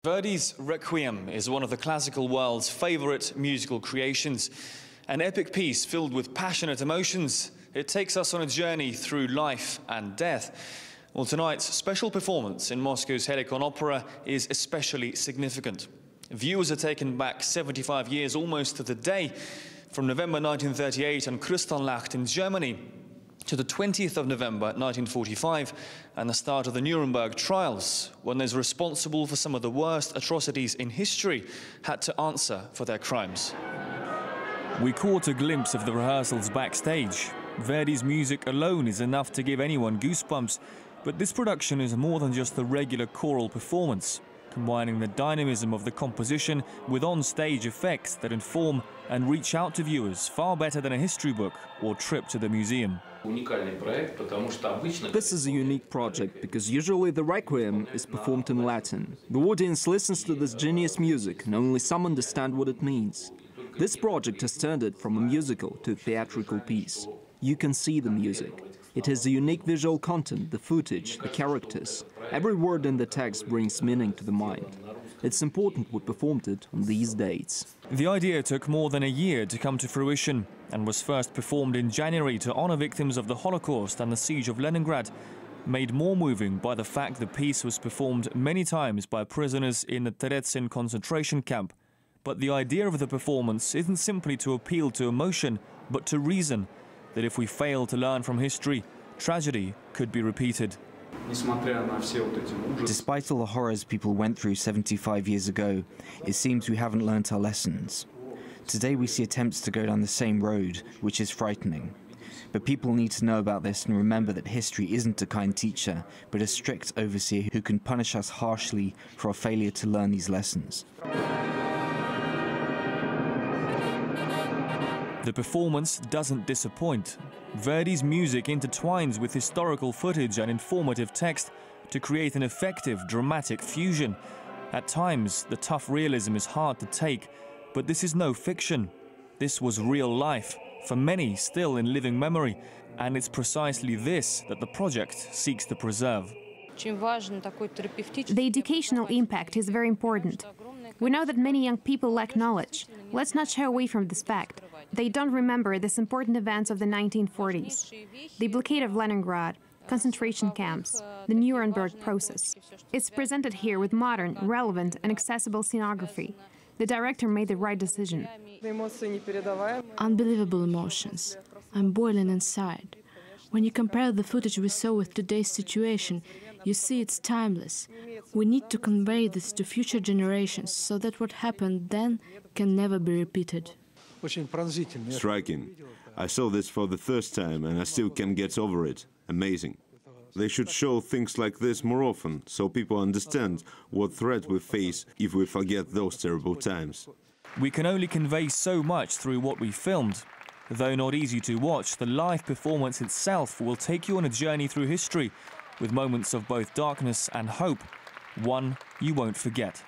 Verdi's Requiem is one of the classical world's favorite musical creations. An epic piece filled with passionate emotions. It takes us on a journey through life and death. Well, tonight's special performance in Moscow's Helikon opera is especially significant. Viewers are taken back 75 years almost to the day, from November 1938 on Kristallnacht in Germany to the 20th of November 1945 and the start of the Nuremberg trials, when those responsible for some of the worst atrocities in history had to answer for their crimes. We caught a glimpse of the rehearsals backstage. Verdi's music alone is enough to give anyone goosebumps, but this production is more than just the regular choral performance, combining the dynamism of the composition with on-stage effects that inform and reach out to viewers far better than a history book or trip to the museum. This is a unique project because usually the Requiem is performed in Latin. The audience listens to this genius music and only some understand what it means. This project has turned it from a musical to a theatrical piece. You can see the music. It has a unique visual content, the footage, the characters. Every word in the text brings meaning to the mind. It's important we performed it on these dates. The idea took more than a year to come to fruition and was first performed in January to honor victims of the Holocaust and the siege of Leningrad, made more moving by the fact the piece was performed many times by prisoners in the Terezin concentration camp. But the idea of the performance isn't simply to appeal to emotion, but to reason, that if we fail to learn from history, tragedy could be repeated. Despite all the horrors people went through 75 years ago, it seems we haven't learnt our lessons. Today we see attempts to go down the same road, which is frightening. But people need to know about this and remember that history isn't a kind teacher, but a strict overseer who can punish us harshly for our failure to learn these lessons. The performance doesn't disappoint. Verdi's music intertwines with historical footage and informative text to create an effective, dramatic fusion. At times, the tough realism is hard to take, but this is no fiction. This was real life, for many still in living memory, and it's precisely this that the project seeks to preserve. The educational impact is very important. We know that many young people lack knowledge. Let's not shy away from this fact. They don't remember these important events of the 1940s. The blockade of Leningrad, concentration camps, the Nuremberg process. It's presented here with modern, relevant and accessible scenography. The director made the right decision. Unbelievable emotions. I'm boiling inside. When you compare the footage we saw with today's situation, you see it's timeless. We need to convey this to future generations so that what happened then can never be repeated. Striking. I saw this for the first time and I still can't get over it. Amazing. They should show things like this more often, so people understand what threat we face if we forget those terrible times. We can only convey so much through what we filmed. Though not easy to watch, the live performance itself will take you on a journey through history, with moments of both darkness and hope, one you won't forget.